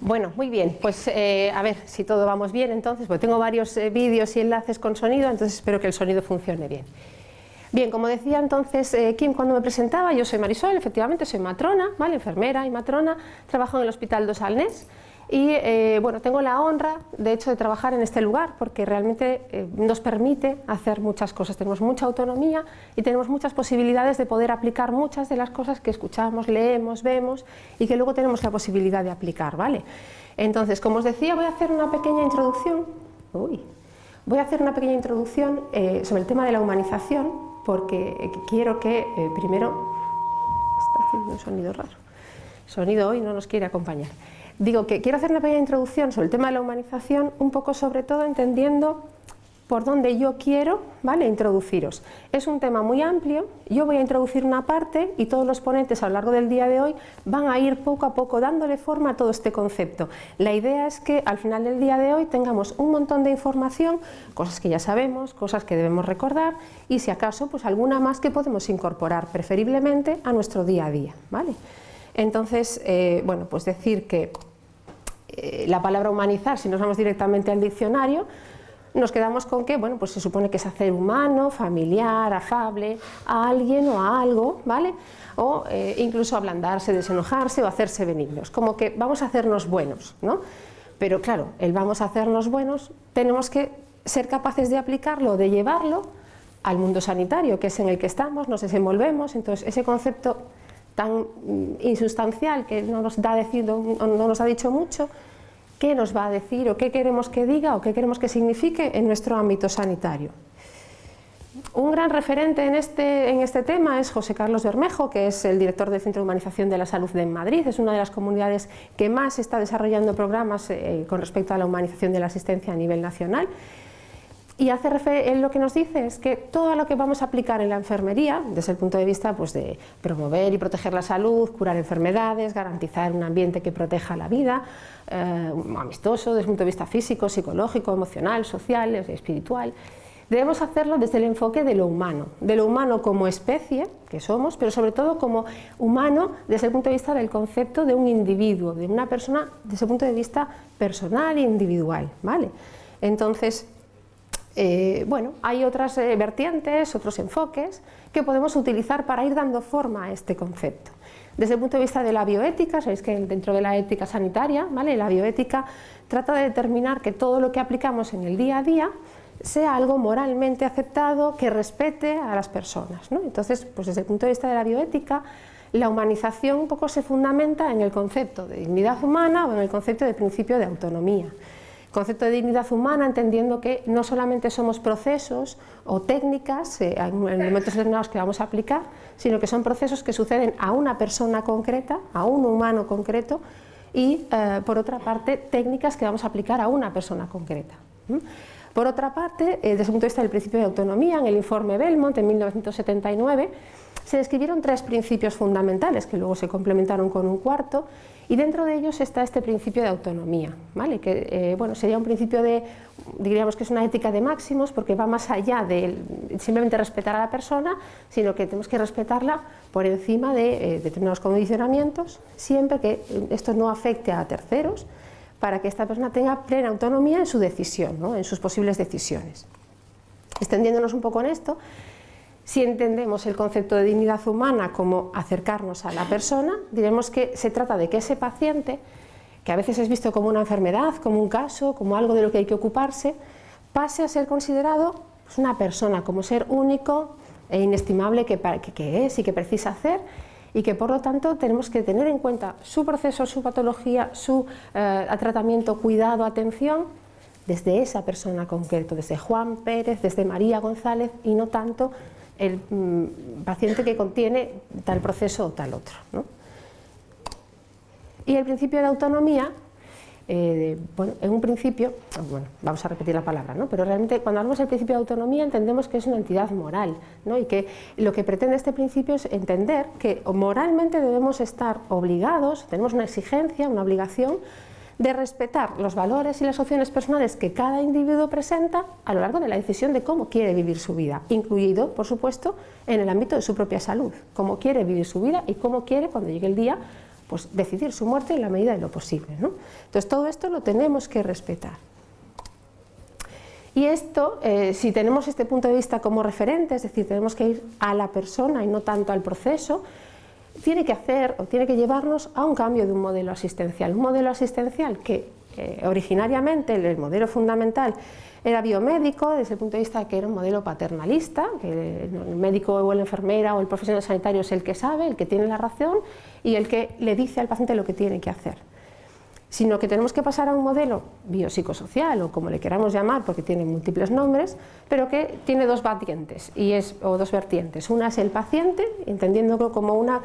Bueno, muy bien, pues a ver si todo vamos bien entonces, porque tengo varios vídeos y enlaces con sonido, entonces espero que el sonido funcione bien. Bien, como decía entonces Kim cuando me presentaba, yo soy Marisol, efectivamente soy matrona, ¿vale? Enfermera y matrona, trabajo en el Hospital Dos Alnés y bueno, tengo la honra de hecho de trabajar en este lugar porque realmente nos permite hacer muchas cosas, tenemos mucha autonomía y tenemos muchas posibilidades de poder aplicar muchas de las cosas que escuchamos, leemos, vemos y que luego tenemos la posibilidad de aplicar, ¿vale? Entonces, como os decía, voy a hacer una pequeña introducción, sobre el tema de la humanización porque quiero que primero, está haciendo un sonido raro, el sonido hoy no nos quiere acompañar. Digo que quiero hacer una pequeña introducción sobre el tema de la humanización, un poco sobre todo entendiendo por dónde yo quiero, ¿vale?, introduciros. Es un tema muy amplio, yo voy a introducir una parte y todos los ponentes a lo largo del día de hoy van a ir poco a poco dándole forma a todo este concepto. La idea es que al final del día de hoy tengamos un montón de información, cosas que ya sabemos, cosas que debemos recordar y si acaso pues alguna más que podemos incorporar preferiblemente a nuestro día a día, ¿vale? Entonces, bueno, pues decir que la palabra humanizar, si nos vamos directamente al diccionario, nos quedamos con que, bueno, pues se supone que es hacer humano, familiar, afable, a alguien o a algo, ¿vale? O incluso ablandarse, desenojarse o hacerse benignos, como que vamos a hacernos buenos, ¿no? Pero claro, el vamos a hacernos buenos, tenemos que ser capaces de aplicarlo, de llevarlo al mundo sanitario, que es en el que estamos, nos desenvolvemos, entonces ese concepto tan insustancial que no nos ha dicho mucho, ¿qué nos va a decir o qué queremos que diga o qué queremos que signifique en nuestro ámbito sanitario? Un gran referente en este tema es José Carlos Bermejo, que es el director del Centro de Humanización de la Salud de Madrid, es una de las comunidades que más está desarrollando programas con respecto a la humanización de la asistencia a nivel nacional. Y él lo que nos dice es que todo lo que vamos a aplicar en la enfermería, desde el punto de vista pues, de promover y proteger la salud, curar enfermedades, garantizar un ambiente que proteja la vida, amistoso desde el punto de vista físico, psicológico, emocional, social, espiritual, debemos hacerlo desde el enfoque de lo humano como especie que somos, pero sobre todo como humano desde el punto de vista del concepto de un individuo, de una persona desde el punto de vista personal e individual, ¿vale? Entonces, bueno, hay otras vertientes, otros enfoques que podemos utilizar para ir dando forma a este concepto. Desde el punto de vista de la bioética, sabéis que dentro de la ética sanitaria, ¿vale?, la bioética trata de determinar que todo lo que aplicamos en el día a día sea algo moralmente aceptado, que respete a las personas, ¿no? Entonces, pues desde el punto de vista de la bioética, la humanización un poco se fundamenta en el concepto de dignidad humana o en el concepto de principio de autonomía. Concepto de dignidad humana entendiendo que no solamente somos procesos o técnicas en momentos determinados que vamos a aplicar, sino que son procesos que suceden a una persona concreta, a un humano concreto y por otra parte técnicas que vamos a aplicar a una persona concreta. Por otra parte, desde el punto de vista del principio de autonomía, en el informe Belmont en 1979 se describieron tres principios fundamentales que luego se complementaron con un cuarto y dentro de ellos está este principio de autonomía, ¿vale? Que bueno, sería un principio diríamos que es una ética de máximos porque va más allá de simplemente respetar a la persona, sino que tenemos que respetarla por encima de determinados condicionamientos, siempre que esto no afecte a terceros, para que esta persona tenga plena autonomía en su decisión, ¿no?, en sus posibles decisiones. Extendiéndonos un poco en esto, si entendemos el concepto de dignidad humana como acercarnos a la persona, diremos que se trata de que ese paciente, que a veces es visto como una enfermedad, como un caso, como algo de lo que hay que ocuparse, pase a ser considerado pues, una persona, como ser único e inestimable que es y que precisa hacer, y que por lo tanto tenemos que tener en cuenta su proceso, su patología, su tratamiento, cuidado, atención, desde esa persona concreta, desde Juan Pérez, desde María González y no tanto el paciente que contiene tal proceso o tal otro, ¿no? Y el principio de autonomía, bueno, en un principio, bueno, vamos a repetir la palabra, ¿no?, pero realmente cuando hablamos del principio de autonomía entendemos que es una entidad moral, ¿no?, y que lo que pretende este principio es entender que moralmente debemos estar obligados, tenemos una exigencia, una obligación de respetar los valores y las opciones personales que cada individuo presenta a lo largo de la decisión de cómo quiere vivir su vida, incluido, por supuesto, en el ámbito de su propia salud, cómo quiere vivir su vida y cómo quiere, cuando llegue el día, pues decidir su muerte en la medida de lo posible, ¿no? Entonces todo esto lo tenemos que respetar. Y esto, si tenemos este punto de vista como referente, es decir, tenemos que ir a la persona y no tanto al proceso, tiene que hacer o tiene que llevarnos a un cambio de un modelo asistencial. Un modelo asistencial que originariamente el modelo fundamental era biomédico, desde el punto de vista de que era un modelo paternalista, que el médico o la enfermera o el profesional sanitario es el que sabe, el que tiene la razón y el que le dice al paciente lo que tiene que hacer. Sino que tenemos que pasar a un modelo biopsicosocial o como le queramos llamar, porque tiene múltiples nombres, pero que tiene dos vertientes. Una es el paciente, entendiéndolo como una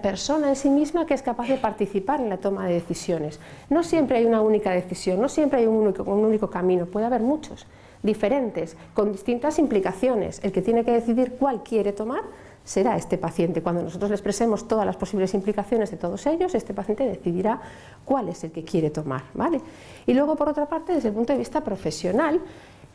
persona en sí misma que es capaz de participar en la toma de decisiones. No siempre hay una única decisión, no siempre hay un único camino, puede haber muchos, diferentes, con distintas implicaciones. El que tiene que decidir cuál quiere tomar será este paciente. Cuando nosotros le expresemos todas las posibles implicaciones de todos ellos, este paciente decidirá cuál es el que quiere tomar, ¿vale? Y luego, por otra parte, desde el punto de vista profesional,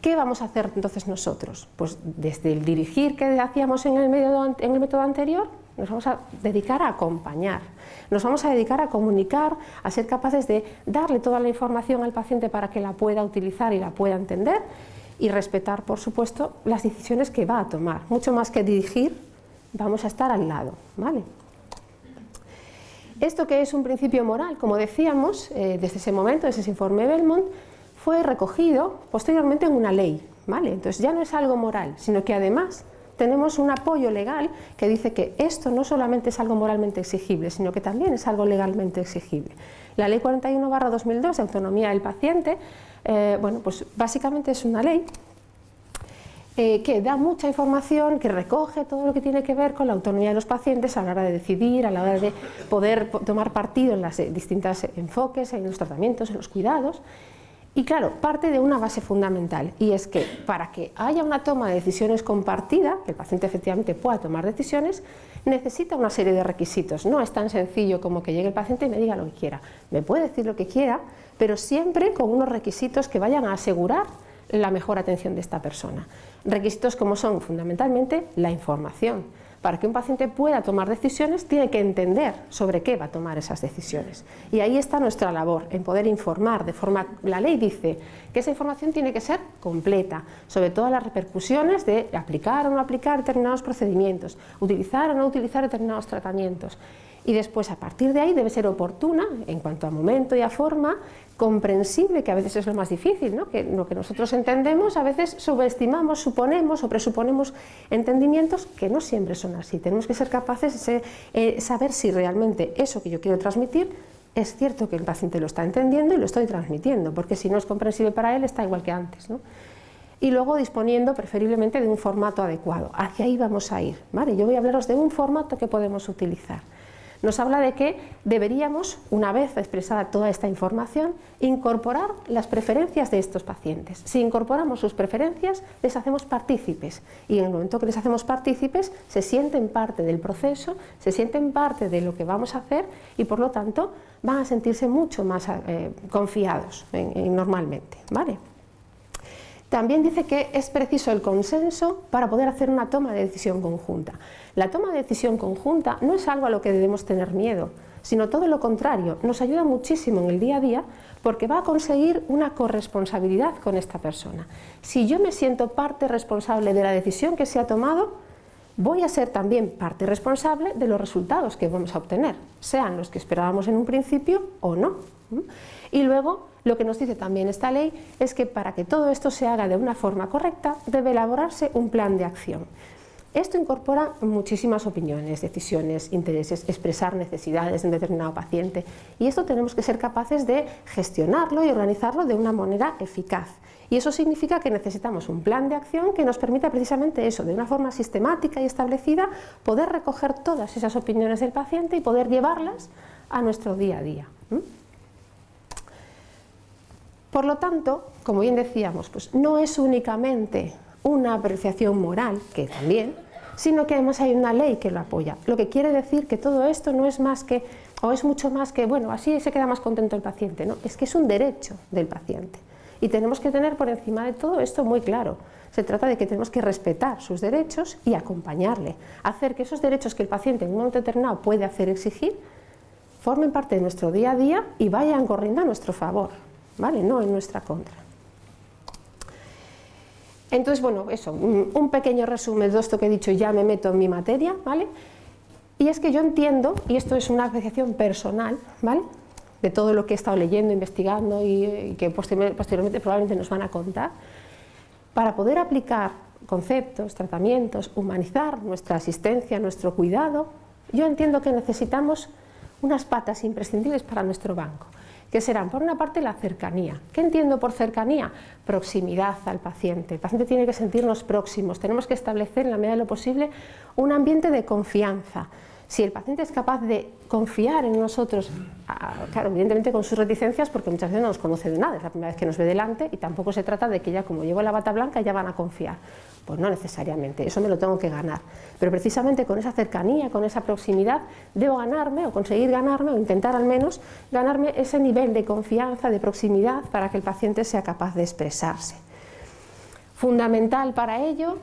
¿qué vamos a hacer entonces nosotros? Pues desde el dirigir que hacíamos en el método anterior, nos vamos a dedicar a acompañar, nos vamos a dedicar a comunicar, a ser capaces de darle toda la información al paciente para que la pueda utilizar y la pueda entender y respetar, por supuesto, las decisiones que va a tomar. Mucho más que dirigir, vamos a estar al lado, ¿vale? Esto que es un principio moral, como decíamos, desde ese momento, desde ese informe Belmont, fue recogido posteriormente en una ley, ¿vale? Entonces ya no es algo moral, sino que además tenemos un apoyo legal que dice que esto no solamente es algo moralmente exigible, sino que también es algo legalmente exigible. La Ley 41/2002 de autonomía del paciente, bueno, pues básicamente es una ley que da mucha información, que recoge todo lo que tiene que ver con la autonomía de los pacientes a la hora de decidir, a la hora de poder tomar partido en los distintos enfoques, en los tratamientos, en los cuidados. Y claro, parte de una base fundamental, y es que para que haya una toma de decisiones compartida, que el paciente efectivamente pueda tomar decisiones, necesita una serie de requisitos. No es tan sencillo como que llegue el paciente y me diga lo que quiera. Me puede decir lo que quiera, pero siempre con unos requisitos que vayan a asegurar la mejor atención de esta persona. Requisitos como son fundamentalmente la información. Para que un paciente pueda tomar decisiones tiene que entender sobre qué va a tomar esas decisiones. Y ahí está nuestra labor, en poder informar de forma... La ley dice que esa información tiene que ser completa, sobre todas las repercusiones de aplicar o no aplicar determinados procedimientos, utilizar o no utilizar determinados tratamientos. Y después, a partir de ahí, debe ser oportuna, en cuanto a momento y a forma, comprensible, que a veces es lo más difícil, ¿no? Que lo que nosotros entendemos, a veces subestimamos, suponemos o presuponemos entendimientos que no siempre son así. Tenemos que ser capaces de saber si realmente eso que yo quiero transmitir es cierto que el paciente lo está entendiendo y lo estoy transmitiendo, porque si no es comprensible para él, está igual que antes, ¿no? Y luego disponiendo preferiblemente de un formato adecuado. Hacia ahí vamos a ir, ¿vale? Yo voy a hablaros de un formato que podemos utilizar. Nos habla de que deberíamos, una vez expresada toda esta información, incorporar las preferencias de estos pacientes. Si incorporamos sus preferencias, les hacemos partícipes y en el momento que les hacemos partícipes, se sienten parte del proceso, se sienten parte de lo que vamos a hacer y por lo tanto van a sentirse mucho más confiados normalmente, ¿vale? También dice que es preciso el consenso para poder hacer una toma de decisión conjunta. La toma de decisión conjunta no es algo a lo que debemos tener miedo, sino todo lo contrario, nos ayuda muchísimo en el día a día porque va a conseguir una corresponsabilidad con esta persona. Si yo me siento parte responsable de la decisión que se ha tomado, voy a ser también parte responsable de los resultados que vamos a obtener, sean los que esperábamos en un principio o no. Y luego, lo que nos dice también esta ley es que para que todo esto se haga de una forma correcta, debe elaborarse un plan de acción. Esto incorpora muchísimas opiniones, decisiones, intereses, expresar necesidades de un determinado paciente y esto tenemos que ser capaces de gestionarlo y organizarlo de una manera eficaz. Y eso significa que necesitamos un plan de acción que nos permita precisamente eso, de una forma sistemática y establecida, poder recoger todas esas opiniones del paciente y poder llevarlas a nuestro día a día. Por lo tanto, como bien decíamos, pues no es únicamente una apreciación moral, que también, sino que además hay una ley que lo apoya. Lo que quiere decir que todo esto no es más que, o es mucho más que, bueno, así se queda más contento el paciente, no, es que es un derecho del paciente. Y tenemos que tener por encima de todo esto muy claro. Se trata de que tenemos que respetar sus derechos y acompañarle, hacer que esos derechos que el paciente en un momento determinado puede hacer exigir, formen parte de nuestro día a día y vayan corriendo a nuestro favor, ¿vale? No en nuestra contra. Entonces, bueno, eso, un pequeño resumen de esto que he dicho, ya me meto en mi materia, ¿vale? Y es que yo entiendo, y esto es una apreciación personal, ¿vale?, de todo lo que he estado leyendo, investigando y que posteriormente probablemente nos van a contar, para poder aplicar conceptos, tratamientos, humanizar nuestra asistencia, nuestro cuidado, yo entiendo que necesitamos unas patas imprescindibles para nuestro banco, que serán, por una parte, la cercanía. ¿Qué entiendo por cercanía? Proximidad al paciente. El paciente tiene que sentirnos próximos, tenemos que establecer, en la medida de lo posible, un ambiente de confianza. Si el paciente es capaz de confiar en nosotros, claro, evidentemente con sus reticencias, porque muchas veces no nos conoce de nada, es la primera vez que nos ve delante y tampoco se trata de que ya, como llevo la bata blanca, ya van a confiar. Pues no necesariamente, eso me lo tengo que ganar. Pero precisamente con esa cercanía, con esa proximidad, debo ganarme o conseguir ganarme, o intentar al menos ganarme ese nivel de confianza, de proximidad, para que el paciente sea capaz de expresarse. Fundamental para ello,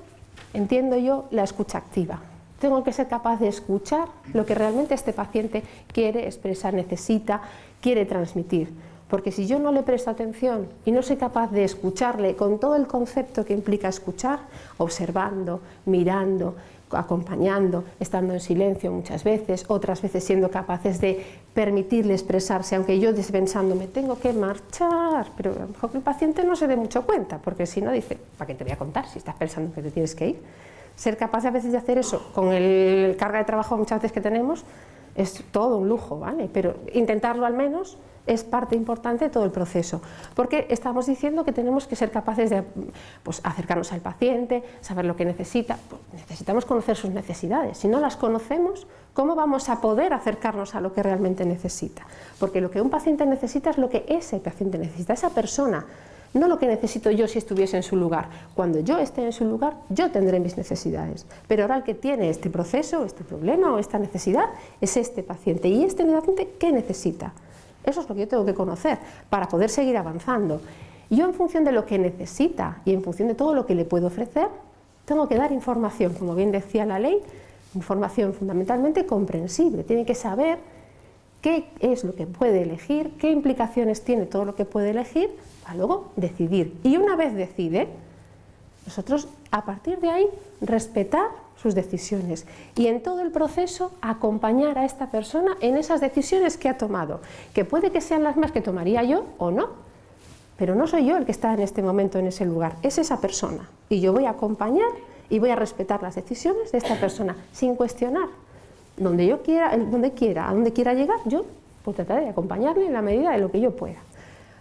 entiendo yo, la escucha activa. Tengo que ser capaz de escuchar lo que realmente este paciente quiere expresar, necesita, quiere transmitir. Porque si yo no le presto atención y no soy capaz de escucharle con todo el concepto que implica escuchar, observando, mirando, acompañando, estando en silencio muchas veces, otras veces siendo capaces de permitirle expresarse, aunque yo esté pensando, me tengo que marchar, pero a lo mejor el paciente no se dé mucho cuenta, porque si no dice, ¿para qué te voy a contar si estás pensando que te tienes que ir? Ser capaz a veces de hacer eso con el carga de trabajo muchas veces que tenemos es todo un lujo, ¿vale? Pero intentarlo al menos es parte importante de todo el proceso, porque estamos diciendo que tenemos que ser capaces de acercarnos al paciente, saber lo que necesita. Pues necesitamos conocer sus necesidades. Si no las conocemos, ¿cómo vamos a poder acercarnos a lo que realmente necesita? Porque lo que un paciente necesita es lo que ese paciente necesita, esa persona. No lo que necesito yo si estuviese en su lugar. Cuando yo esté en su lugar, yo tendré mis necesidades. Pero ahora el que tiene este proceso, este problema o esta necesidad es este paciente. ¿Y este paciente qué necesita? Eso es lo que yo tengo que conocer para poder seguir avanzando. Yo, en función de lo que necesita y en función de todo lo que le puedo ofrecer, tengo que dar información, como bien decía la ley, información fundamentalmente comprensible. Tiene que saber qué es lo que puede elegir, qué implicaciones tiene todo lo que puede elegir, para luego decidir. Y una vez decide, nosotros a partir de ahí respetar sus decisiones y en todo el proceso acompañar a esta persona en esas decisiones que ha tomado, que puede que sean las más que tomaría yo o no, pero no soy yo el que está en este momento en ese lugar, es esa persona. Y yo voy a acompañar y voy a respetar las decisiones de esta persona sin cuestionar. Donde yo quiera, a donde quiera llegar, yo pues trataré de acompañarle en la medida de lo que yo pueda.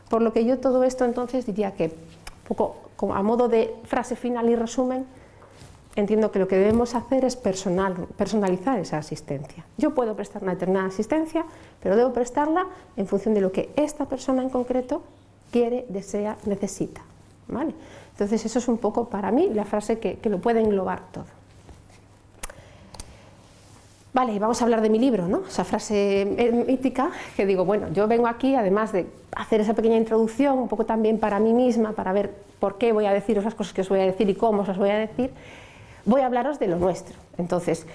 Por lo que yo todo esto entonces diría que, poco como a modo de frase final y resumen, entiendo que lo que debemos hacer es personalizar esa asistencia. Yo puedo prestar una determinada asistencia, pero debo prestarla en función de lo que esta persona en concreto quiere, desea, necesita, ¿vale? Entonces eso es un poco para mí la frase que lo puede englobar todo. Vale, y vamos a hablar de mi libro, ¿no? Esa frase mítica que digo, bueno, yo vengo aquí, además de hacer esa pequeña introducción, un poco también para mí misma, para ver por qué voy a deciros las cosas que os voy a decir y cómo os las voy a decir, voy a hablaros de lo nuestro. Entonces,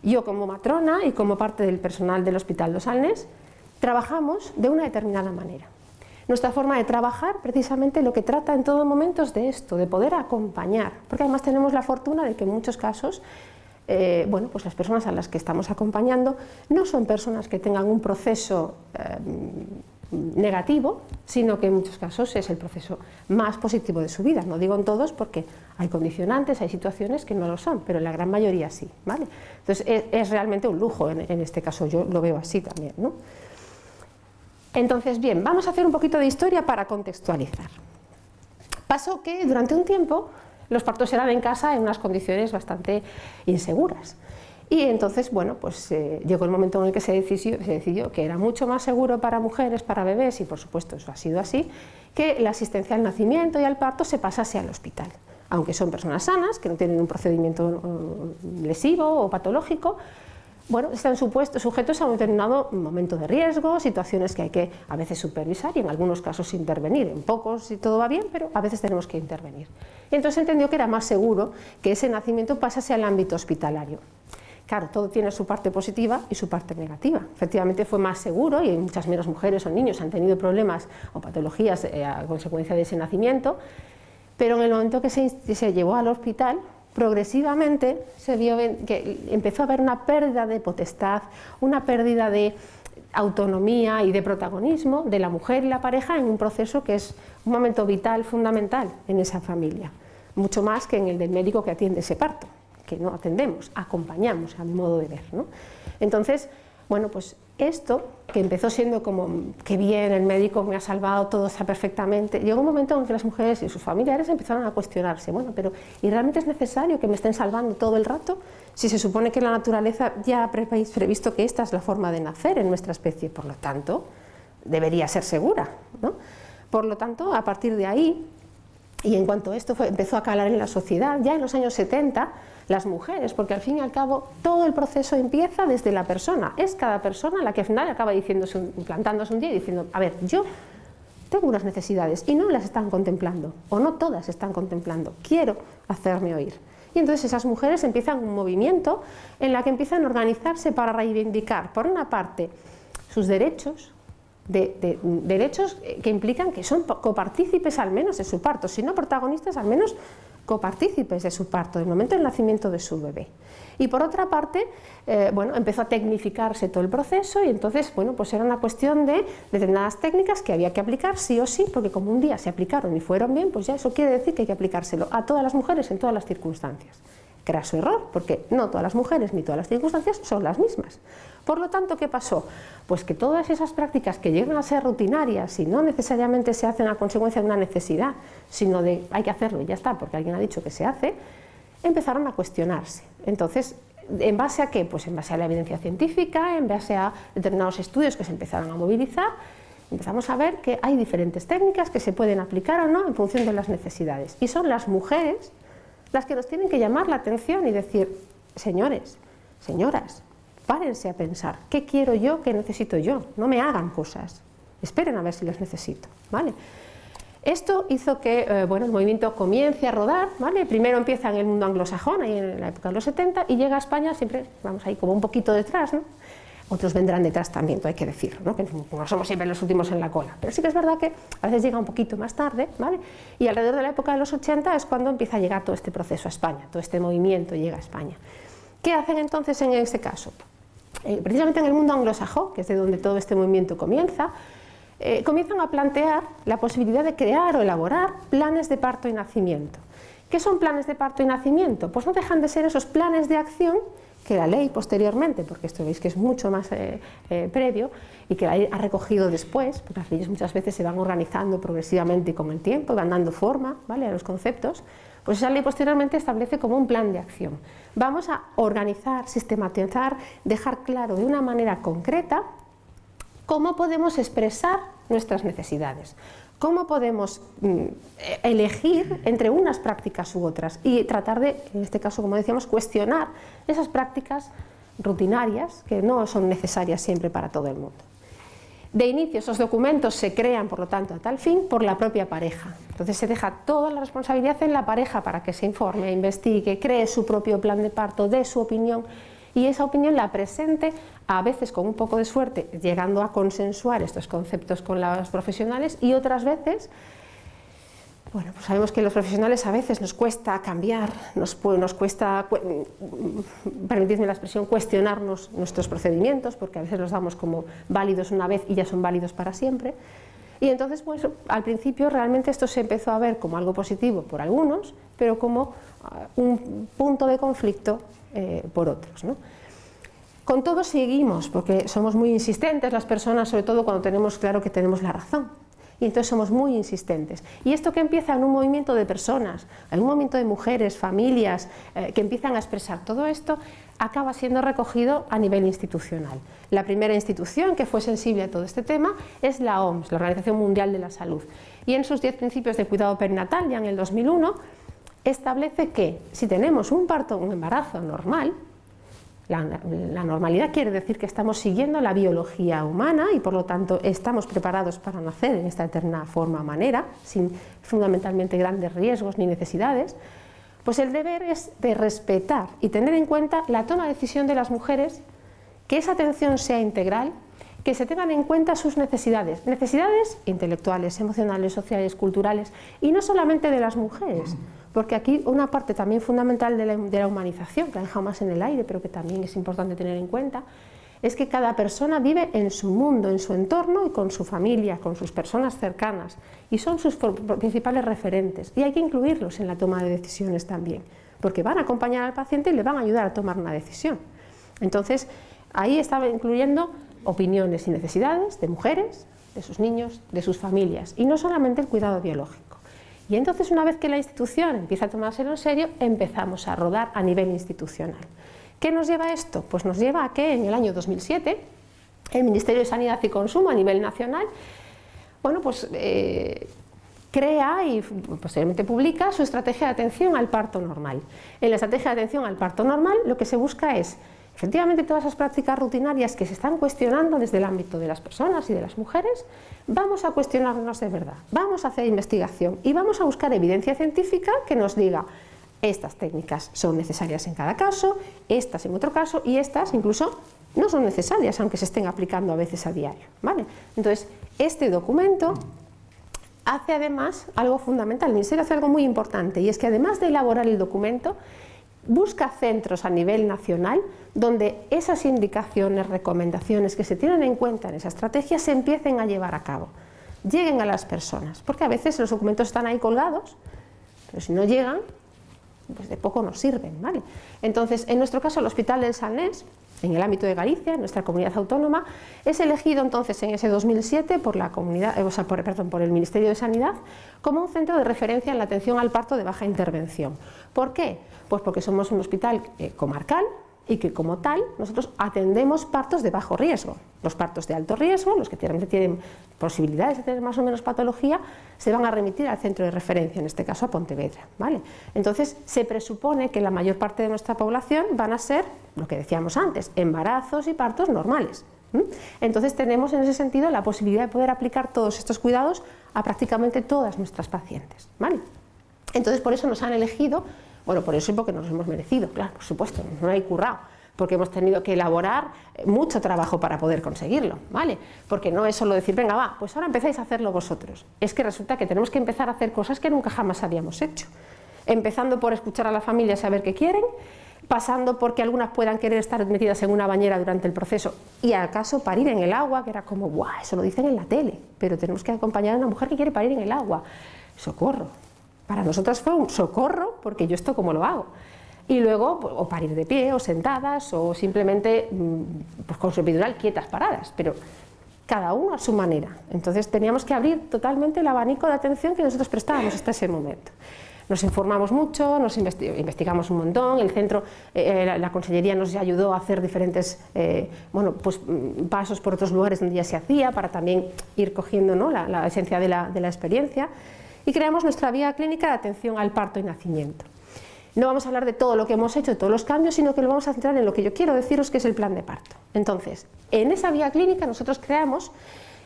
yo como matrona y como parte del personal del Hospital Dos Alnes, trabajamos de una determinada manera. Nuestra forma de trabajar, precisamente lo que trata en todo momento es de esto, de poder acompañar, porque además tenemos la fortuna de que en muchos casos bueno, pues las personas a las que estamos acompañando no son personas que tengan un proceso negativo, sino que en muchos casos es el proceso más positivo de su vida. No digo en todos porque hay condicionantes, hay situaciones que no lo son, pero en la gran mayoría sí, ¿vale? Entonces es realmente un lujo en este caso, yo lo veo así también, ¿no? Entonces, bien, vamos a hacer un poquito de historia para contextualizar. Pasó que durante un tiempo los partos eran en casa en unas condiciones bastante inseguras. Y entonces, bueno, pues llegó el momento en el que se decidió que era mucho más seguro para mujeres, para bebés, y por supuesto eso ha sido así, que la asistencia al nacimiento y al parto se pasase al hospital. Aunque son personas sanas, que no tienen un procedimiento lesivo o patológico, bueno, están sujetos a un determinado momento de riesgo, situaciones que hay que a veces supervisar y en algunos casos intervenir. En pocos y todo va bien, pero a veces tenemos que intervenir. Y entonces entendió que era más seguro que ese nacimiento pasase al ámbito hospitalario. Claro, todo tiene su parte positiva y su parte negativa. Efectivamente fue más seguro y muchas menos mujeres o niños han tenido problemas o patologías a consecuencia de ese nacimiento, pero en el momento que se llevó al hospital, progresivamente se vio que empezó a haber una pérdida de potestad, una pérdida de autonomía y de protagonismo de la mujer y la pareja en un proceso que es un momento vital, fundamental en esa familia, mucho más que en el del médico que atiende ese parto, que no atendemos, acompañamos a mi modo de ver, ¿no? Entonces, bueno, pues esto, que empezó siendo como, qué bien, el médico me ha salvado, todo está perfectamente, llegó un momento en que las mujeres y sus familiares empezaron a cuestionarse, bueno, pero ¿y realmente es necesario que me estén salvando todo el rato? Si se supone que la naturaleza ya ha previsto que esta es la forma de nacer en nuestra especie, por lo tanto, debería ser segura, ¿no? Por lo tanto, a partir de ahí, y en cuanto esto empezó a calar en la sociedad, ya en los años 70, las mujeres, porque al fin y al cabo todo el proceso empieza desde la persona, es cada persona la que al final acaba plantándose un día y diciendo, a ver, yo tengo unas necesidades y no las están contemplando, o no todas están contemplando, quiero hacerme oír. Y entonces esas mujeres empiezan un movimiento en la que empiezan a organizarse para reivindicar, por una parte, sus derechos, derechos que implican que son copartícipes al menos de su parto, si no protagonistas, al menos copartícipes de su parto, del momento del nacimiento de su bebé. Y por otra parte, bueno, empezó a tecnificarse todo el proceso y entonces, bueno, pues era una cuestión de determinadas técnicas que había que aplicar sí o sí, porque como un día se aplicaron y fueron bien, pues ya eso quiere decir que hay que aplicárselo a todas las mujeres en todas las circunstancias. Graso error, porque no todas las mujeres ni todas las circunstancias son las mismas. Por lo tanto, ¿qué pasó? Pues que todas esas prácticas que llegan a ser rutinarias y no necesariamente se hacen a consecuencia de una necesidad, sino de hay que hacerlo y ya está, porque alguien ha dicho que se hace, empezaron a cuestionarse. Entonces, ¿en base a qué? Pues en base a la evidencia científica, en base a determinados estudios que se empezaron a movilizar, empezamos a ver que hay diferentes técnicas que se pueden aplicar o no en función de las necesidades. Y son las mujeres las que nos tienen que llamar la atención y decir, señores, señoras, párense a pensar, ¿qué quiero yo, qué necesito yo? No me hagan cosas, esperen a ver si las necesito, ¿vale? Esto hizo que bueno, el movimiento comience a rodar, ¿vale? Primero empieza en el mundo anglosajón, ahí en la época de los 70, y llega a España, siempre vamos ahí como un poquito detrás, ¿no? Otros vendrán detrás también, hay que decirlo, ¿no? Que no somos siempre los últimos en la cola, pero sí que es verdad que a veces llega un poquito más tarde, ¿vale? Y alrededor de la época de los 80 es cuando empieza a llegar todo este proceso a España, todo este movimiento llega a España. ¿Qué hacen entonces en este caso? Precisamente en el mundo anglosajón, que es de donde todo este movimiento comienza, comienzan a plantear la posibilidad de crear o elaborar planes de parto y nacimiento. ¿Qué son planes de parto y nacimiento? Pues no dejan de ser esos planes de acción que la ley posteriormente, porque esto veis que es mucho más previo y que la ley ha recogido después, porque las leyes muchas veces se van organizando progresivamente y con el tiempo y van dando forma, ¿vale?, a los conceptos, pues esa ley posteriormente establece como un plan de acción. Vamos a organizar, sistematizar, dejar claro de una manera concreta cómo podemos expresar nuestras necesidades, cómo podemos elegir entre unas prácticas u otras y tratar de, en este caso, como decíamos, cuestionar esas prácticas rutinarias que no son necesarias siempre para todo el mundo. De inicio, esos documentos se crean, por lo tanto, a tal fin, por la propia pareja. Entonces se deja toda la responsabilidad en la pareja para que se informe, investigue, cree su propio plan de parto, dé su opinión y esa opinión la presente, a veces con un poco de suerte, llegando a consensuar estos conceptos con los profesionales y otras veces, bueno, pues sabemos que los profesionales a veces nos cuesta cambiar, nos cuesta, permitidme la expresión, cuestionarnos nuestros procedimientos, porque a veces los damos como válidos una vez y ya son válidos para siempre. Y entonces, pues al principio realmente esto se empezó a ver como algo positivo por algunos, pero como un punto de conflicto por otros, ¿no? Con todo seguimos, porque somos muy insistentes las personas, sobre todo cuando tenemos claro que tenemos la razón. Y entonces somos muy insistentes. Y esto que empieza en un movimiento de personas, en un movimiento de mujeres, familias, que empiezan a expresar todo esto, acaba siendo recogido a nivel institucional. La primera institución que fue sensible a todo este tema es la OMS, la Organización Mundial de la Salud. Y en sus 10 principios de cuidado perinatal, ya en el 2001, establece que si tenemos un parto, un embarazo normal, la normalidad quiere decir que estamos siguiendo la biología humana y por lo tanto estamos preparados para nacer en esta eterna forma o manera, sin fundamentalmente grandes riesgos ni necesidades, Pues el deber es de respetar y tener en cuenta la toma de decisión de las mujeres, que esa atención sea integral, que se tengan en cuenta sus necesidades intelectuales, emocionales, sociales, culturales, y no solamente de las mujeres, porque aquí una parte también fundamental de la humanización, que ha dejado más en el aire, pero que también es importante tener en cuenta, es que cada persona vive en su mundo, en su entorno y con su familia, con sus personas cercanas, y son sus principales referentes, y hay que incluirlos en la toma de decisiones también, porque van a acompañar al paciente y le van a ayudar a tomar una decisión. Entonces, ahí estaba incluyendo opiniones y necesidades de mujeres, de sus niños, de sus familias, y no solamente el cuidado biológico. Y entonces, una vez que la institución empieza a tomárselo en serio, empezamos a rodar a nivel institucional. ¿Qué nos lleva a esto? Pues nos lleva a que en el año 2007 el Ministerio de Sanidad y Consumo a nivel nacional, bueno, pues crea y posteriormente publica su estrategia de atención al parto normal. En la estrategia de atención al parto normal lo que se busca es, efectivamente, todas esas prácticas rutinarias que se están cuestionando desde el ámbito de las personas y de las mujeres, vamos a cuestionarnos de verdad, vamos a hacer investigación y vamos a buscar evidencia científica que nos diga: estas técnicas son necesarias en cada caso, estas en otro caso, y estas incluso no son necesarias, aunque se estén aplicando a veces a diario, ¿vale? Entonces, este documento hace además algo fundamental. El Ministerio hace algo muy importante, y es que además de elaborar el documento, busca centros a nivel nacional donde esas indicaciones, recomendaciones que se tienen en cuenta en esa estrategia se empiecen a llevar a cabo, lleguen a las personas, porque a veces los documentos están ahí colgados, pero si no llegan, pues de poco nos sirven, ¿vale? Entonces, en nuestro caso, el Hospital del Salnés, en el ámbito de Galicia, en nuestra comunidad autónoma, es elegido entonces en ese 2007 por el Ministerio de Sanidad como un centro de referencia en la atención al parto de baja intervención. ¿Por qué? Pues porque somos un hospital comarcal y que, como tal, nosotros atendemos partos de bajo riesgo. Los partos de alto riesgo, los que tienen posibilidades de tener más o menos patología, se van a remitir al centro de referencia, en este caso a Pontevedra, ¿vale? Entonces, se presupone que la mayor parte de nuestra población van a ser, lo que decíamos antes, embarazos y partos normales. Entonces, tenemos en ese sentido la posibilidad de poder aplicar todos estos cuidados a prácticamente todas nuestras pacientes, ¿vale? Entonces, por eso nos han elegido. Bueno, por eso y porque nos lo hemos merecido, claro, por supuesto, no hay currado, porque hemos tenido que elaborar mucho trabajo para poder conseguirlo, ¿vale? Porque no es solo decir, venga, va, pues ahora empezáis a hacerlo vosotros. Es que resulta que tenemos que empezar a hacer cosas que nunca jamás habíamos hecho. Empezando por escuchar a la familia, saber qué quieren, pasando porque algunas puedan querer estar metidas en una bañera durante el proceso y acaso parir en el agua, que era como, guau, eso lo dicen en la tele, pero tenemos que acompañar a una mujer que quiere parir en el agua. Socorro. Para nosotras fue un socorro, porque yo esto cómo lo hago. Y luego, o parir de pie, o sentadas, o simplemente pues con su epidural quietas, paradas, pero cada uno a su manera. Entonces teníamos que abrir totalmente el abanico de atención que nosotros prestábamos hasta ese momento. Nos informamos mucho, nos investigamos un montón, el centro, la consellería nos ayudó a hacer diferentes pasos por otros lugares donde ya se hacía, para también ir cogiendo, ¿no?, la esencia de la experiencia. Y creamos nuestra vía clínica de atención al parto y nacimiento. No vamos a hablar de todo lo que hemos hecho, de todos los cambios, sino que lo vamos a centrar en lo que yo quiero deciros, que es el plan de parto. Entonces, en esa vía clínica nosotros creamos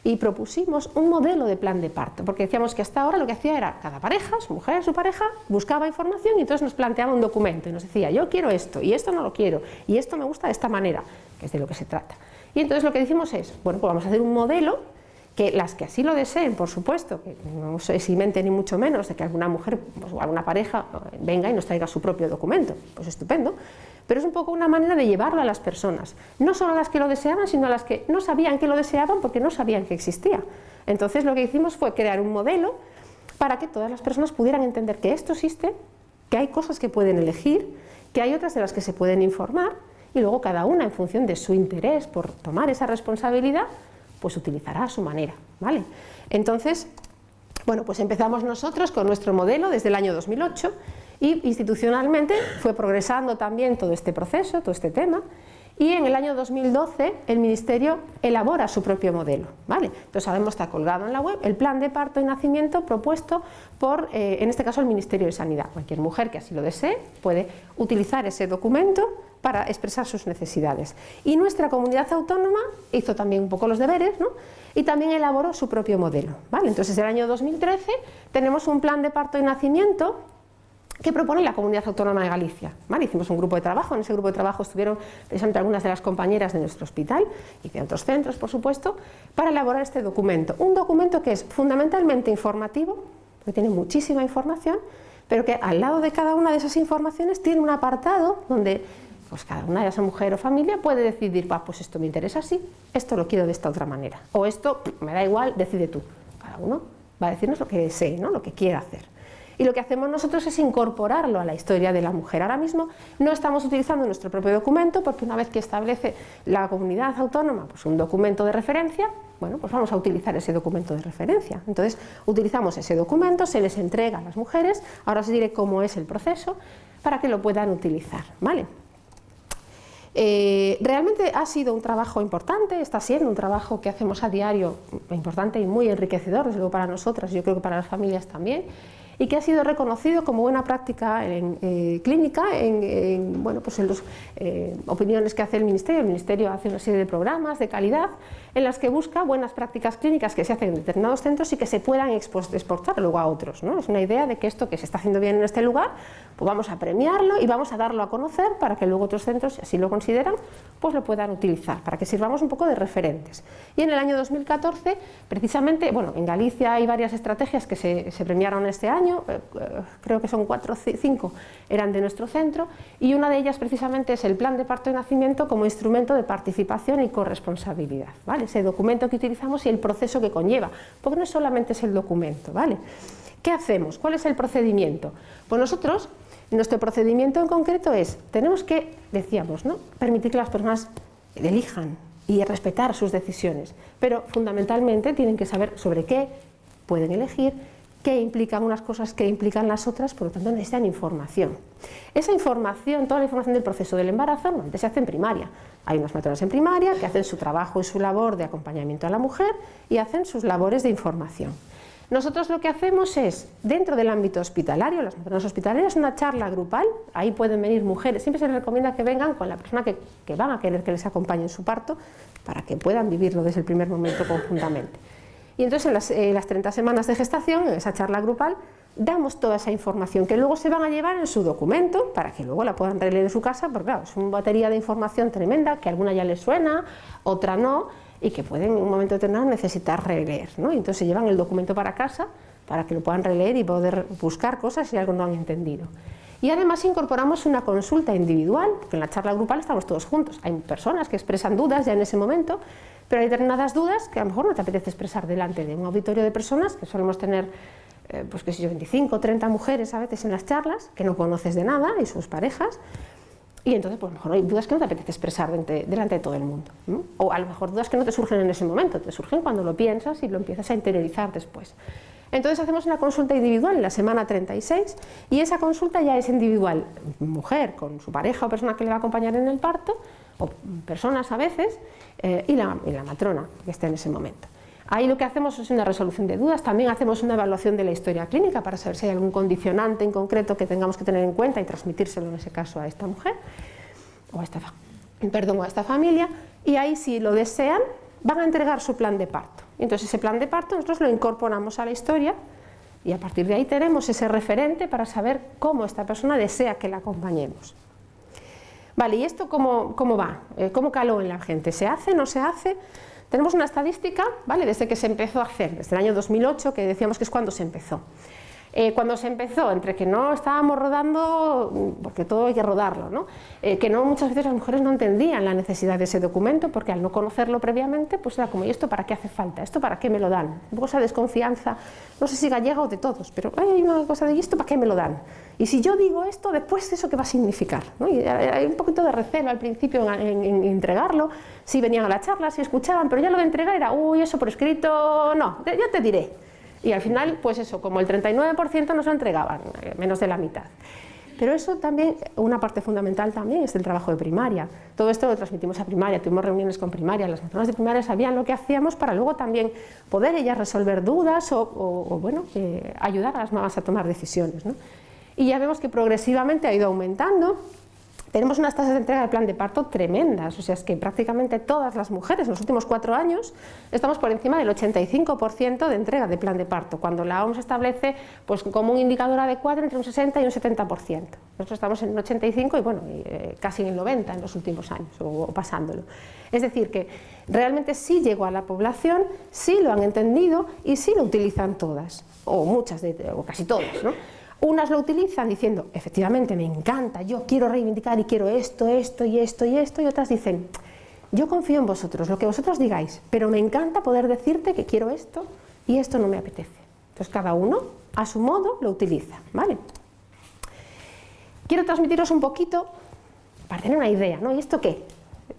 y propusimos un modelo de plan de parto, porque decíamos que hasta ahora lo que hacía era cada pareja, su mujer, su pareja, buscaba información y entonces nos planteaba un documento y nos decía, yo quiero esto y esto no lo quiero y esto me gusta de esta manera, que es de lo que se trata. Y entonces lo que decimos es, bueno, pues vamos a hacer un modelo que las que así lo deseen, por supuesto, que no se eximente ni mucho menos de que alguna mujer pues, o alguna pareja venga y nos traiga su propio documento, pues estupendo, pero es un poco una manera de llevarlo a las personas, no solo a las que lo deseaban, sino a las que no sabían que lo deseaban porque no sabían que existía. Entonces lo que hicimos fue crear un modelo para que todas las personas pudieran entender que esto existe, que hay cosas que pueden elegir, que hay otras de las que se pueden informar, y luego cada una, en función de su interés por tomar esa responsabilidad, pues utilizará a su manera, ¿vale? Entonces, bueno, pues empezamos nosotros con nuestro modelo desde el año 2008 y institucionalmente fue progresando también todo este proceso, todo este tema, y en el año 2012 el Ministerio elabora su propio modelo, ¿vale? Entonces ahora está colgado en la web el plan de parto y nacimiento propuesto por, en este caso, el Ministerio de Sanidad. Cualquier mujer que así lo desee puede utilizar ese documento para expresar sus necesidades. Y nuestra comunidad autónoma hizo también un poco los deberes, ¿no?, y también elaboró su propio modelo, ¿vale? Entonces, desde el año 2013 tenemos un plan de parto y nacimiento que propone la Comunidad Autónoma de Galicia. ¿Vale? Hicimos un grupo de trabajo, en ese grupo de trabajo estuvieron precisamente algunas de las compañeras de nuestro hospital y de otros centros, por supuesto, para elaborar este documento. Un documento que es fundamentalmente informativo, que tiene muchísima información, pero que al lado de cada una de esas informaciones tiene un apartado donde pues cada una de esa mujer o familia puede decidir, pues esto me interesa así, esto lo quiero de esta otra manera, o esto me da igual, decide tú. Cada uno va a decirnos lo que desee, ¿no? Lo que quiera hacer. Y lo que hacemos nosotros es incorporarlo a la historia de la mujer. Ahora mismo no estamos utilizando nuestro propio documento porque una vez que establece la comunidad autónoma pues un documento de referencia, bueno, pues vamos a utilizar ese documento de referencia. Entonces utilizamos ese documento, se les entrega a las mujeres, ahora os diré cómo es el proceso para que lo puedan utilizar, ¿vale? Realmente ha sido un trabajo importante, está siendo un trabajo que hacemos a diario importante y muy enriquecedor, desde luego para nosotras, yo creo que para las familias también, y que ha sido reconocido como buena práctica clínica en las opiniones que hace el Ministerio. El Ministerio hace una serie de programas de calidad en las que busca buenas prácticas clínicas que se hacen en determinados centros y que se puedan exportar luego a otros, ¿no? Es una idea de que esto que se está haciendo bien en este lugar, pues vamos a premiarlo y vamos a darlo a conocer para que luego otros centros, si así lo consideran, pues lo puedan utilizar, para que sirvamos un poco de referentes. Y en el año 2014, precisamente, bueno, en Galicia hay varias estrategias que se premiaron este año, creo que son 4 o 5 eran de nuestro centro, y una de ellas precisamente es el plan de parto y nacimiento como instrumento de participación y corresponsabilidad, ¿vale? Ese documento que utilizamos y el proceso que conlleva, porque no solamente es el documento, ¿vale? ¿Qué hacemos? ¿Cuál es el procedimiento? Pues nosotros, nuestro procedimiento en concreto es, tenemos que, decíamos, ¿no?, permitir que las personas elijan y respetar sus decisiones, pero fundamentalmente tienen que saber sobre qué pueden elegir, qué implican unas cosas, qué implican las otras, por lo tanto necesitan información. Esa información, toda la información del proceso del embarazo, normalmente se hace en primaria. Hay unas matronas en primaria que hacen su trabajo y su labor de acompañamiento a la mujer y hacen sus labores de información. Nosotros lo que hacemos es, dentro del ámbito hospitalario, las matronas hospitalarias, una charla grupal, ahí pueden venir mujeres, siempre se les recomienda que vengan con la persona que van a querer que les acompañe en su parto, para que puedan vivirlo desde el primer momento conjuntamente. Y entonces en las 30 semanas de gestación, en esa charla grupal, damos toda esa información que luego se van a llevar en su documento para que luego la puedan releer en su casa, porque claro, es una batería de información tremenda, que alguna ya les suena, otra no, y que pueden en un momento determinado necesitar releer, ¿no? Y entonces se llevan el documento para casa para que lo puedan releer y poder buscar cosas si algo no han entendido. Y además incorporamos una consulta individual, porque en la charla grupal estamos todos juntos. Hay personas que expresan dudas ya en ese momento, pero hay determinadas dudas que a lo mejor no te apetece expresar delante de un auditorio de personas, que solemos tener, pues qué sé yo, 25 o 30 mujeres a veces en las charlas, que no conoces de nada, y sus parejas, y entonces pues a lo mejor hay dudas que no te apetece expresar delante de todo el mundo, ¿no? O a lo mejor dudas que no te surgen en ese momento, te surgen cuando lo piensas y lo empiezas a interiorizar después. Entonces hacemos una consulta individual en la semana 36 y esa consulta ya es individual, mujer con su pareja o persona que le va a acompañar en el parto, o personas a veces, y la matrona que esté en ese momento. Ahí lo que hacemos es una resolución de dudas, también hacemos una evaluación de la historia clínica para saber si hay algún condicionante en concreto que tengamos que tener en cuenta y transmitírselo en ese caso a esta mujer, o a esta familia, y ahí si lo desean van a entregar su plan de parto. Entonces ese plan de parto nosotros lo incorporamos a la historia y a partir de ahí tenemos ese referente para saber cómo esta persona desea que la acompañemos. Vale, ¿y esto cómo va? ¿Cómo caló en la gente? ¿Se hace, no se hace? Tenemos una estadística, ¿vale?, desde que se empezó a hacer, desde el año 2008, que decíamos que es cuando se empezó. Cuando se empezó, entre que no estábamos rodando, porque todo hay que rodarlo, ¿no? Que no, muchas veces las mujeres no entendían la necesidad de ese documento, porque al no conocerlo previamente, pues era como, ¿y esto para qué hace falta? ¿Esto para qué me lo dan? Un poco esa desconfianza, no sé si gallega o de todos, pero hay una cosa de, ¿y esto para qué me lo dan? Y si yo digo esto, después ¿eso qué va a significar? ¿No? Y hay un poquito de recelo al principio en entregarlo, si venían a la charla, si escuchaban, pero ya lo de entregar era, uy, eso por escrito, no, ya te diré. Y al final, pues eso, como el 39% no se entregaban, menos de la mitad. Pero eso también, una parte fundamental también es el trabajo de primaria. Todo esto lo transmitimos a primaria, tuvimos reuniones con primaria, las matronas de primaria sabían lo que hacíamos para luego también poder ellas resolver dudas o ayudar a las mamás a tomar decisiones, ¿no? Y ya vemos que progresivamente ha ido aumentando. tenemos unas tasas de entrega del plan de parto tremendas, o sea, es que prácticamente todas las mujeres en los últimos 4 años estamos por encima del 85% de entrega de plan de parto, cuando la OMS establece pues, como un indicador adecuado entre un 60 y un 70%. Nosotros estamos en un 85 y bueno, casi en el 90 en los últimos años, o pasándolo. Es decir, que realmente sí llegó a la población, sí lo han entendido y sí lo utilizan todas, o muchas, o casi todas, ¿no? Unas lo utilizan diciendo, efectivamente, me encanta, yo quiero reivindicar y quiero esto, esto y esto y esto, y otras dicen, yo confío en vosotros, lo que vosotros digáis, pero me encanta poder decirte que quiero esto y esto no me apetece. Entonces cada uno, a su modo, lo utiliza, ¿vale? Quiero transmitiros un poquito, para tener una idea, ¿no? ¿Y esto qué?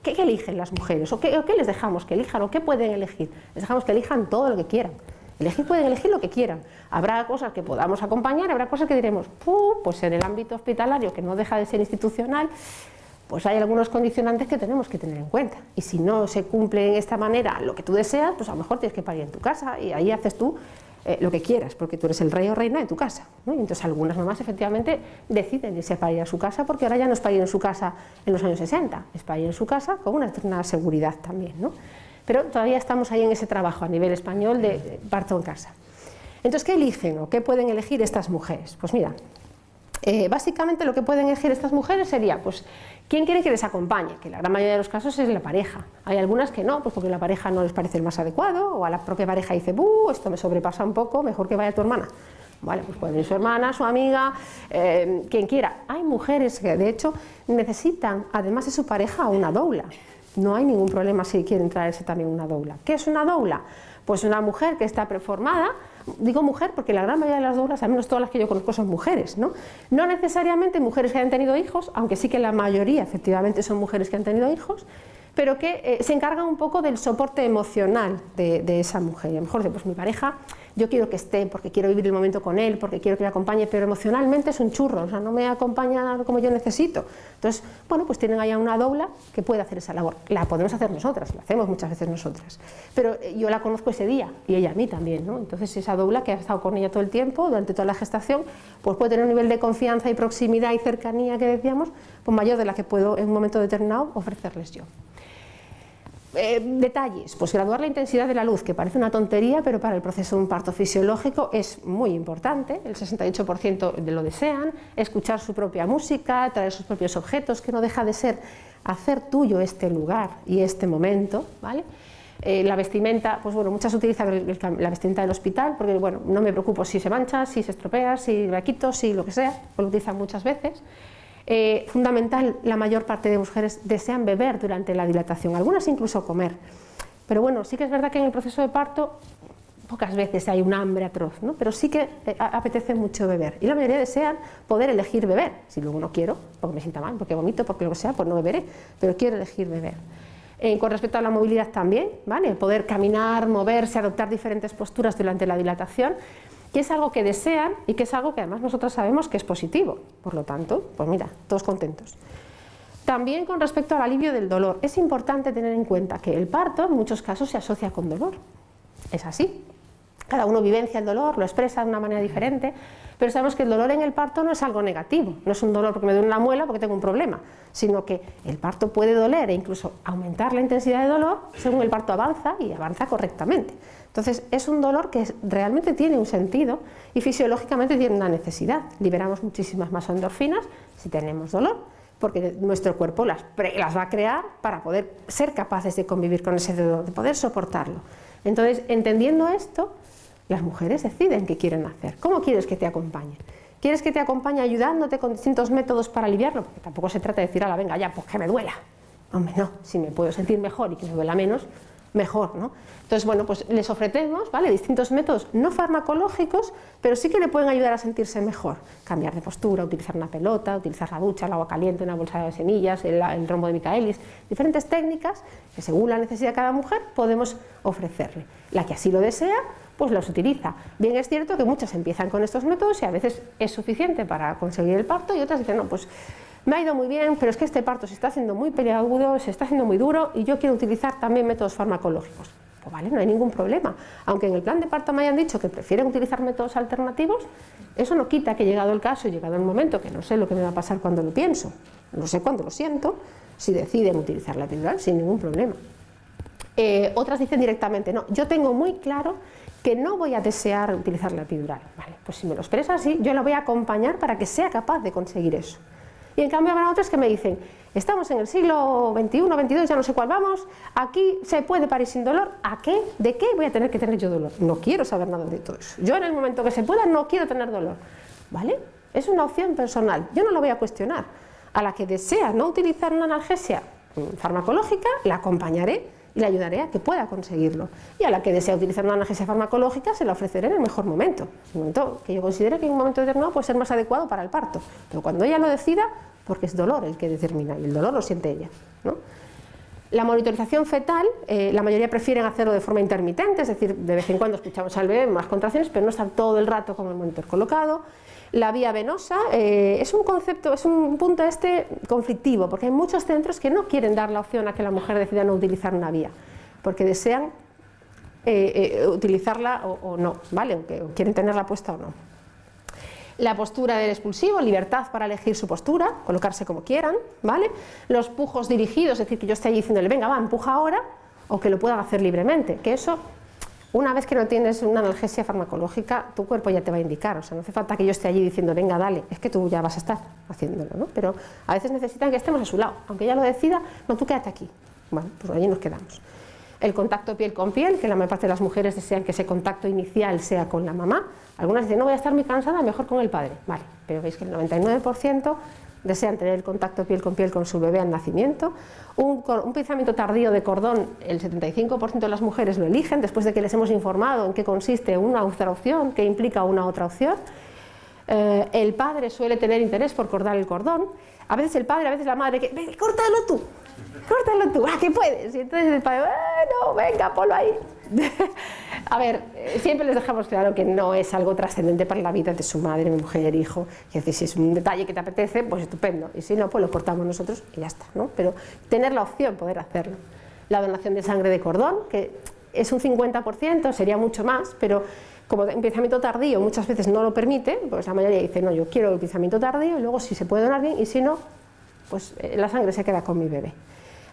¿Qué eligen las mujeres? ¿O qué les dejamos que elijan? ¿O qué pueden elegir? Les dejamos que elijan todo lo que quieran. Pueden elegir lo que quieran. Habrá cosas que podamos acompañar, habrá cosas que diremos, pues en el ámbito hospitalario, que no deja de ser institucional, pues hay algunos condicionantes que tenemos que tener en cuenta. Y si no se cumple en esta manera lo que tú deseas, pues a lo mejor tienes que parir en tu casa y ahí haces tú lo que quieras, porque tú eres el rey o reina de tu casa, ¿no? Y entonces algunas mamás efectivamente deciden irse a parir a su casa, porque ahora ya no es parir en su casa en los años 60, es parir en su casa con una determinada seguridad también, ¿no? Pero todavía estamos ahí en ese trabajo a nivel español de parto en casa. Entonces, ¿qué eligen o qué pueden elegir estas mujeres? Pues mira, básicamente lo que pueden elegir estas mujeres sería, pues, ¿quién quiere que les acompañe? Que la gran mayoría de los casos es la pareja. Hay algunas que no, pues porque la pareja no les parece el más adecuado, o a la propia pareja dice, esto me sobrepasa un poco, mejor que vaya tu hermana. Vale, pues puede ir su hermana, su amiga, quien quiera. Hay mujeres que de hecho necesitan, además de su pareja, una doula. No hay ningún problema si quieren traerse también una doula. ¿Qué es una doula? Pues una mujer que está preformada, digo mujer porque la gran mayoría de las doulas, al menos todas las que yo conozco, son mujeres, ¿no? No necesariamente mujeres que hayan tenido hijos, aunque sí que la mayoría efectivamente son mujeres que han tenido hijos, pero que se encargan un poco del soporte emocional de esa mujer. Y a lo mejor, pues mi pareja, yo quiero que esté porque quiero vivir el momento con él, porque quiero que me acompañe, pero emocionalmente es un churro, o sea, no me acompaña como yo necesito. Entonces, bueno, pues tienen allá una doula que puede hacer esa labor. La podemos hacer nosotras, la hacemos muchas veces nosotras, pero yo la conozco ese día y ella a mí también, ¿no? Entonces esa doula que ha estado con ella todo el tiempo, durante toda la gestación, pues puede tener un nivel de confianza y proximidad y cercanía que decíamos, pues mayor de la que puedo en un momento determinado ofrecerles yo. Detalles, pues graduar la intensidad de la luz, que parece una tontería, pero para el proceso de un parto fisiológico es muy importante, el 68% lo desean, escuchar su propia música, traer sus propios objetos, que no deja de ser hacer tuyo este lugar y este momento, ¿vale? La vestimenta, pues bueno, muchas utilizan la vestimenta del hospital, porque bueno, no me preocupo si se mancha, si se estropea, si la quito, si lo que sea, pues lo utilizan muchas veces. Fundamental, la mayor parte de mujeres desean beber durante la dilatación, algunas incluso comer, pero bueno, sí que es verdad que en el proceso de parto pocas veces hay un hambre atroz, ¿no? Pero sí que apetece mucho beber y la mayoría desean poder elegir beber. Si luego no quiero, porque me sienta mal, porque vomito, porque lo que sea, pues no beberé, pero quiero elegir beber. Con respecto a la movilidad también, ¿vale? El poder caminar, moverse, adoptar diferentes posturas durante la dilatación, que es algo que desean y que es algo que además nosotros sabemos que es positivo. Por lo tanto, pues mira, todos contentos. También con respecto al alivio del dolor, es importante tener en cuenta que el parto en muchos casos se asocia con dolor. Es así. Cada uno vivencia el dolor, lo expresa de una manera diferente, pero sabemos que el dolor en el parto no es algo negativo, no es un dolor porque me duele la muela porque tengo un problema, sino que el parto puede doler e incluso aumentar la intensidad de dolor según el parto avanza y avanza correctamente. Entonces es un dolor que realmente tiene un sentido y fisiológicamente tiene una necesidad. Liberamos muchísimas más endorfinas si tenemos dolor, porque nuestro cuerpo las va a crear para poder ser capaces de convivir con ese dolor, de poder soportarlo. Entonces, entendiendo esto, las mujeres deciden qué quieren hacer. ¿Cómo quieres que te acompañe? ¿Quieres que te acompañe ayudándote con distintos métodos para aliviarlo? Porque tampoco se trata de decir, ala, venga, ya, pues que me duela. Hombre, no, si me puedo sentir mejor y que me duela menos, mejor, ¿no? Entonces, bueno, pues les ofrecemos, ¿vale?, distintos métodos no farmacológicos, pero sí que le pueden ayudar a sentirse mejor. Cambiar de postura, utilizar una pelota, utilizar la ducha, el agua caliente, una bolsa de semillas, el rombo de Michaelis, diferentes técnicas que según la necesidad de cada mujer podemos ofrecerle. La que así lo desea, pues los utiliza. Bien es cierto que muchas empiezan con estos métodos y a veces es suficiente para conseguir el parto y otras dicen, no, pues me ha ido muy bien, pero es que este parto se está haciendo muy peliagudo, se está haciendo muy duro y yo quiero utilizar también métodos farmacológicos. Pues vale, no hay ningún problema. Aunque en el plan de parto me hayan dicho que prefieren utilizar métodos alternativos, eso no quita que llegado el caso y llegado el momento, que no sé lo que me va a pasar cuando lo pienso, no sé cuándo lo siento, si deciden utilizar la epidural sin ningún problema. Otras dicen directamente, no, yo tengo muy claro que no voy a desear utilizar la epidural. Vale, pues si me lo expresa así, yo la voy a acompañar para que sea capaz de conseguir eso. Y en cambio habrá otras que me dicen, estamos en el siglo XXI, XXII, ya no sé cuál vamos, aquí se puede parir sin dolor, ¿a qué? ¿De qué voy a tener que tener yo dolor? No quiero saber nada de todo eso. Yo en el momento que se pueda no quiero tener dolor. ¿Vale? Es una opción personal, yo no lo voy a cuestionar. A la que desea no utilizar una analgesia farmacológica, la acompañaré y le ayudaré a que pueda conseguirlo. Y a la que desea utilizar una analgesia farmacológica, se la ofreceré en el mejor momento. El momento que yo considere que en un momento determinado puede ser más adecuado para el parto. Pero cuando ella lo decida, porque es dolor el que determina, y el dolor lo siente ella, ¿no? La monitorización fetal, la mayoría prefieren hacerlo de forma intermitente, es decir, de vez en cuando escuchamos al bebé más contracciones, pero no estar todo el rato con el monitor colocado. La vía venosa es un concepto, es un punto conflictivo, porque hay muchos centros que no quieren dar la opción a que la mujer decida no utilizar una vía, porque desean utilizarla o no, ¿vale? O quieren tenerla puesta o no. La postura del expulsivo, libertad para elegir su postura, colocarse como quieran, ¿vale? Los pujos dirigidos, es decir, que yo esté allí diciéndole, venga, va, empuja ahora, o que lo puedan hacer libremente, que eso, una vez que no tienes una analgesia farmacológica, tu cuerpo ya te va a indicar, o sea, no hace falta que yo esté allí diciendo, venga, dale, es que tú ya vas a estar haciéndolo, ¿no? Pero a veces necesitan que estemos a su lado, aunque ella lo decida, no, tú quédate aquí, bueno, pues allí nos quedamos. El contacto piel con piel, que la mayor parte de las mujeres desean que ese contacto inicial sea con la mamá. Algunas dicen, no voy a estar muy cansada, mejor con el padre. Vale, pero veis que el 99% desean tener el contacto piel con su bebé al nacimiento. Un pinzamiento tardío de cordón, el 75% de las mujeres lo eligen, después de que les hemos informado en qué consiste una otra opción, qué implica una otra opción. El padre suele tener interés por cortar el cordón. A veces el padre, a veces la madre, que, ven, córtalo tú, que puedes. Y entonces el padre, bueno, venga, ponlo ahí. A ver, siempre les dejamos claro que no es algo trascendente para la vida de su madre, mujer, hijo. Es decir, si es un detalle que te apetece, pues estupendo. Y si no, pues lo cortamos nosotros y ya está, ¿no? Pero tener la opción, poder hacerlo. La donación de sangre de cordón, que es un 50%, sería mucho más, pero como el pinzamiento tardío muchas veces no lo permite, pues la mayoría dice, no, yo quiero el pinzamiento tardío, y luego si se puede donar bien, y si no, pues la sangre se queda con mi bebé.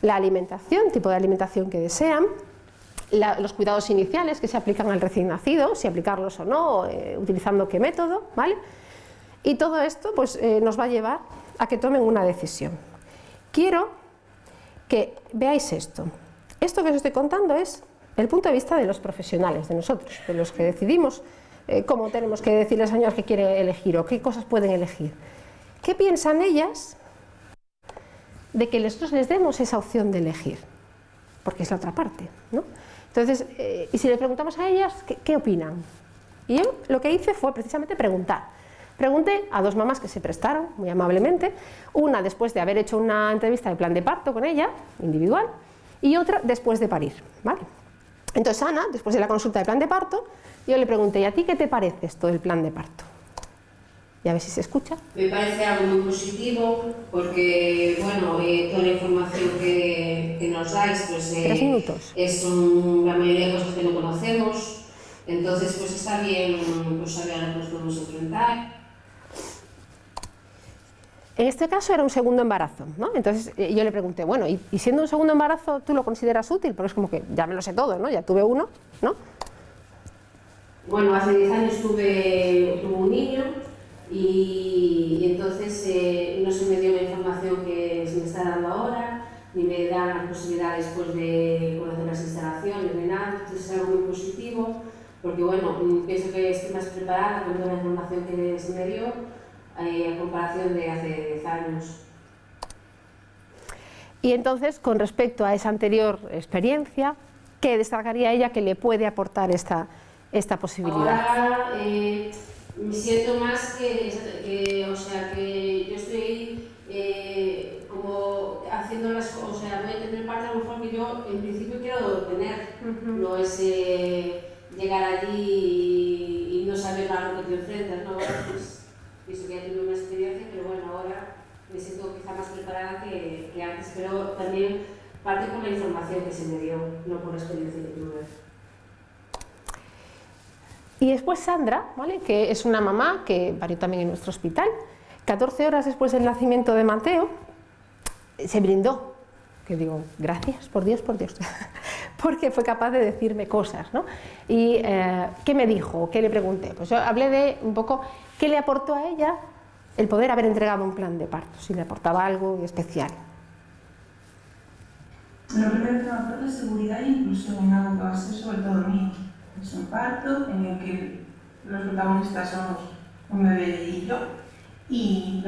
La alimentación, tipo de alimentación que desean, los cuidados iniciales que se aplican al recién nacido, si aplicarlos o no, utilizando qué método, ¿vale? Y todo esto pues, nos va a llevar a que tomen una decisión. Quiero que veáis esto. Esto que os estoy contando es el punto de vista de los profesionales, de nosotros, de los que decidimos cómo tenemos que decirles al señor que quiere elegir o qué cosas pueden elegir. ¿Qué piensan ellas de que nosotros les demos esa opción de elegir? Porque es la otra parte, ¿no? Entonces, y si le preguntamos a ellas, ¿qué opinan? Y yo lo que hice fue precisamente preguntar. Pregunté a dos mamás que se prestaron, muy amablemente, una después de haber hecho una entrevista de plan de parto con ella, individual, y otra después de parir, ¿vale? Entonces Ana, después de la consulta de plan de parto, yo le pregunté, ¿y a ti qué te parece esto del plan de parto? Y a ver si se escucha. Me parece algo muy positivo porque, bueno, toda la información que nos dais, pues 3 minutos. Son la mayoría de cosas que no conocemos, entonces pues está bien pues, saber a lo que nos podemos enfrentar. En este caso era un segundo embarazo, ¿no? Entonces yo le pregunté, bueno, y siendo un segundo embarazo, ¿tú lo consideras útil? Porque es como que ya me lo sé todo, ¿no? Ya tuve uno, ¿no? Bueno, hace 10 años tuve un niño y entonces no se me dio la información que se me está dando ahora, ni me dan las posibilidades pues, de conocer las instalaciones, ni nada, entonces es algo muy positivo, porque bueno, pienso que estoy más preparada con toda la información que se me dio, a comparación de hace 10 años. Y entonces, con respecto a esa anterior experiencia, ¿qué destacaría ella que le puede aportar esta posibilidad? Ahora me siento más o sea, que yo estoy como haciendo las cosas, o sea, voy a tener parte a lo mejor que yo en principio quiero tener, no es llegar allí y no saber a lo que te enfrentas, ¿no? Pues, pienso que ya tuve una experiencia, pero bueno, ahora me siento quizá más preparada que antes, pero también parte por la información que se me dio, no por la experiencia que tuve. Y después Sandra, ¿vale? Que es una mamá que parió también en nuestro hospital, 14 horas después del nacimiento de Mateo, se brindó, que digo, gracias, por Dios, porque fue capaz de decirme cosas, ¿no? Y ¿qué me dijo? ¿Qué le pregunté? Pues yo hablé de un poco qué le aportó a ella el poder haber entregado un plan de parto, si le aportaba algo especial. Lo primero que me aporta es seguridad e inclusión en algo que va a ser sobre todo mío. Es un parto en el que los protagonistas somos un bebé y yo, y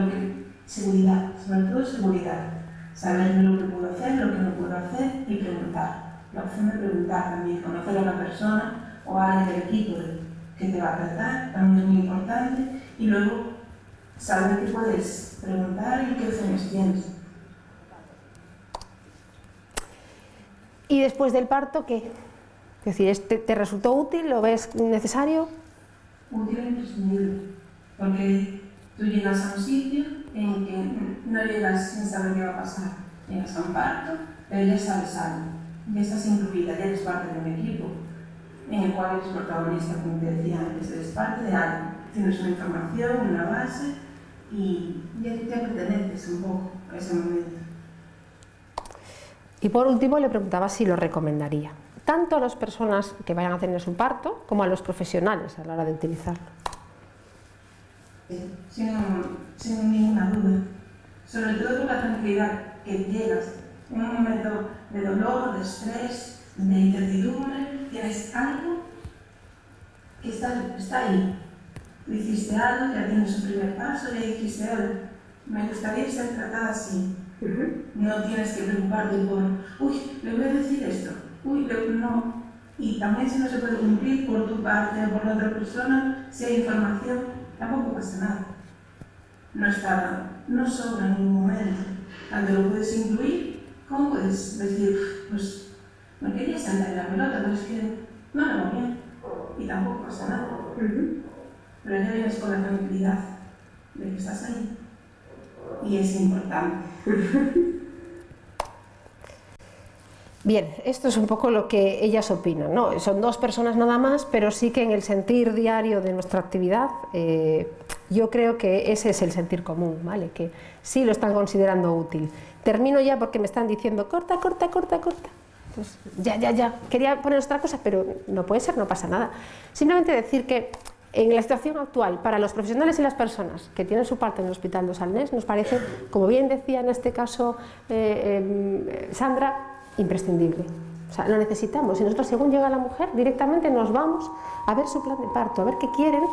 seguridad, sobre todo seguridad. Saber lo que puedo hacer, lo que no puedo hacer y preguntar. La opción de preguntar también, conocer a una persona o a alguien del equipo que te va a tratar, también es muy importante. Y luego saber que puedes preguntar y qué opciones tienes. ¿Y después del parto qué? Es decir, ¿te resultó útil? ¿Lo ves necesario? Útil e imprescindible, porque tú llegas a un sitio en que no llegas sin saber qué va a pasar. Llegas a un parto, pero ya sabes algo, ya estás incluida, ya eres parte de un equipo en el cual eres protagonista, como te decía antes, eres parte de algo. Tienes una información, una base y ya perteneces un poco a ese momento. Y por último le preguntaba si lo recomendaría, tanto a las personas que vayan a tener su parto como a los profesionales a la hora de utilizarlo. Sin ninguna duda, sobre todo con la tranquilidad que llegas en un momento de dolor, de estrés, de incertidumbre, tienes algo que está ahí. Tú hiciste algo, ya tienes un primer paso, ya dijiste algo. Me gustaría ser tratada así. No tienes que preocuparte por, uy, le voy a decir esto, uy, no. Y también si no se puede cumplir por tu parte o por la otra persona, si hay información, tampoco pasa nada. No sobra en ningún momento. Tanto lo puedes incluir, como puedes decir, pues, me quería sentar en la pelota, pero es que no me va bien. Y tampoco pasa nada. Pero ya vienes con la tranquilidad de que estás ahí. Y es importante. Bien, esto es un poco lo que ellas opinan, ¿no? Son dos personas nada más, pero sí que en el sentir diario de nuestra actividad, yo creo que ese es el sentir común, ¿vale? Que sí lo están considerando útil. Termino ya porque me están diciendo corta. Pues ya. Quería poner otra cosa, pero no puede ser, no pasa nada. Simplemente decir que en la situación actual, para los profesionales y las personas que tienen su parto en el Hospital Dos Salnés, nos parece, como bien decía en este caso Sandra, imprescindible. O sea, lo necesitamos. Y nosotros, según llega la mujer, directamente nos vamos a ver su plan de parto, a ver qué quieren,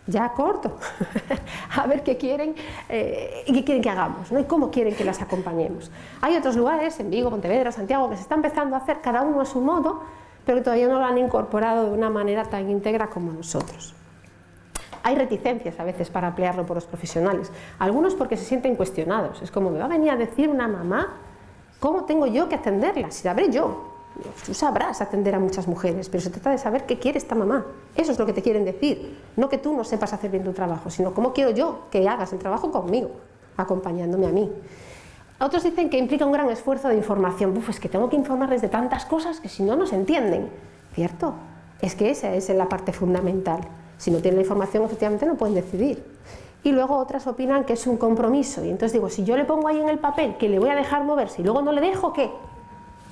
ya corto, a ver qué quieren y qué quieren que hagamos, ¿no? Y cómo quieren que las acompañemos. Hay otros lugares, en Vigo, Pontevedra, Santiago, que se está empezando a hacer cada uno a su modo, pero que todavía no lo han incorporado de una manera tan íntegra como nosotros. Hay reticencias a veces para emplearlo por los profesionales, algunos porque se sienten cuestionados. Es como, ¿me va a venir a decir una mamá cómo tengo yo que atenderla? Si sabré yo. Tú sabrás atender a muchas mujeres, pero se trata de saber qué quiere esta mamá. Eso es lo que te quieren decir. No que tú no sepas hacer bien tu trabajo, sino cómo quiero yo que hagas el trabajo conmigo, acompañándome a mí. Otros dicen que implica un gran esfuerzo de información. Es que tengo que informarles de tantas cosas que si no, no se entienden. ¿Cierto? Es que esa es la parte fundamental. Si no tienen la información, efectivamente no pueden decidir. Y luego otras opinan que es un compromiso. Y entonces digo, si yo le pongo ahí en el papel que le voy a dejar moverse y luego no le dejo, ¿qué?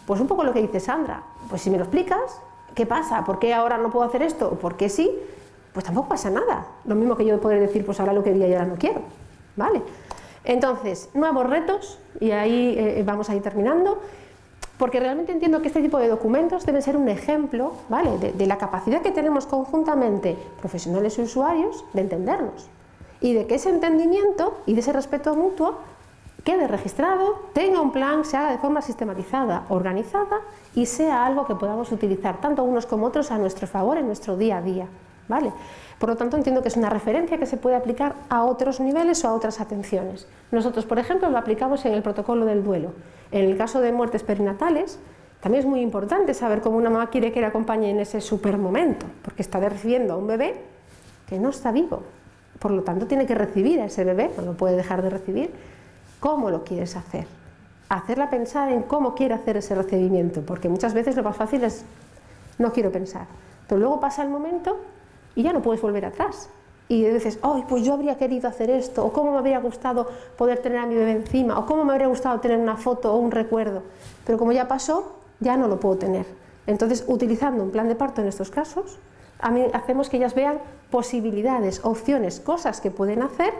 Pues un poco lo que dice Sandra. Pues si me lo explicas, ¿qué pasa? ¿Por qué ahora no puedo hacer esto? ¿O por qué sí? Pues tampoco pasa nada. Lo mismo que yo poder decir, pues ahora lo quería y ahora no quiero. ¿Vale? Entonces, nuevos retos, y ahí vamos a ir terminando, porque realmente entiendo que este tipo de documentos deben ser un ejemplo, ¿vale?, de la capacidad que tenemos conjuntamente, profesionales y usuarios, de entendernos, y de que ese entendimiento y de ese respeto mutuo quede registrado, tenga un plan, se haga de forma sistematizada, organizada, y sea algo que podamos utilizar tanto unos como otros a nuestro favor en nuestro día a día, ¿vale? Por lo tanto, entiendo que es una referencia que se puede aplicar a otros niveles o a otras atenciones. Nosotros, por ejemplo, lo aplicamos en el protocolo del duelo. En el caso de muertes perinatales, también es muy importante saber cómo una mamá quiere que le acompañe en ese super momento, porque está recibiendo a un bebé que no está vivo. Por lo tanto, tiene que recibir a ese bebé, no lo puede dejar de recibir. ¿Cómo lo quieres hacer? Hacerla pensar en cómo quiere hacer ese recibimiento, porque muchas veces lo más fácil es no quiero pensar, pero luego pasa el momento y ya no puedes volver atrás. y dices, ¡ay, pues yo habría querido hacer esto! O cómo me habría gustado poder tener a mi bebé encima, o cómo me habría gustado tener una foto o un recuerdo. Pero como ya pasó, ya no lo puedo tener. Entonces, utilizando un plan de parto en estos casos, hacemos que ellas vean posibilidades, opciones, cosas que pueden hacer,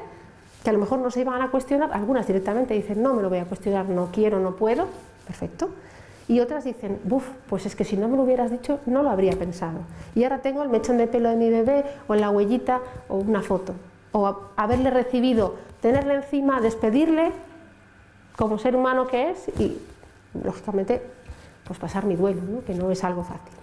que a lo mejor no se iban a cuestionar. Algunas directamente dicen, no me lo voy a cuestionar, no quiero, no puedo, perfecto. Y otras dicen, buf, pues es que si no me lo hubieras dicho, no lo habría pensado. Y ahora tengo el mechón de pelo de mi bebé, o la huellita, o una foto. O haberle recibido, tenerle encima, despedirle, como ser humano que es, y lógicamente, pues pasar mi duelo, ¿no? Que no es algo fácil.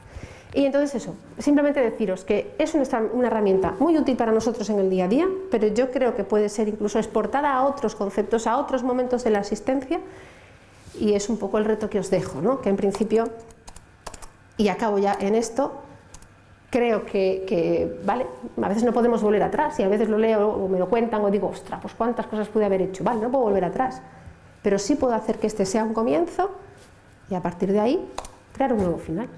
Y entonces eso, simplemente deciros que es una herramienta muy útil para nosotros en el día a día, pero yo creo que puede ser incluso exportada a otros conceptos, a otros momentos de la asistencia, y es un poco el reto que os dejo, ¿no? Que en principio, y acabo ya en esto, creo que vale, a veces no podemos volver atrás, y a veces lo leo o me lo cuentan o digo, ostras, pues cuántas cosas pude haber hecho, vale, no puedo volver atrás, pero sí puedo hacer que este sea un comienzo y a partir de ahí crear un nuevo final.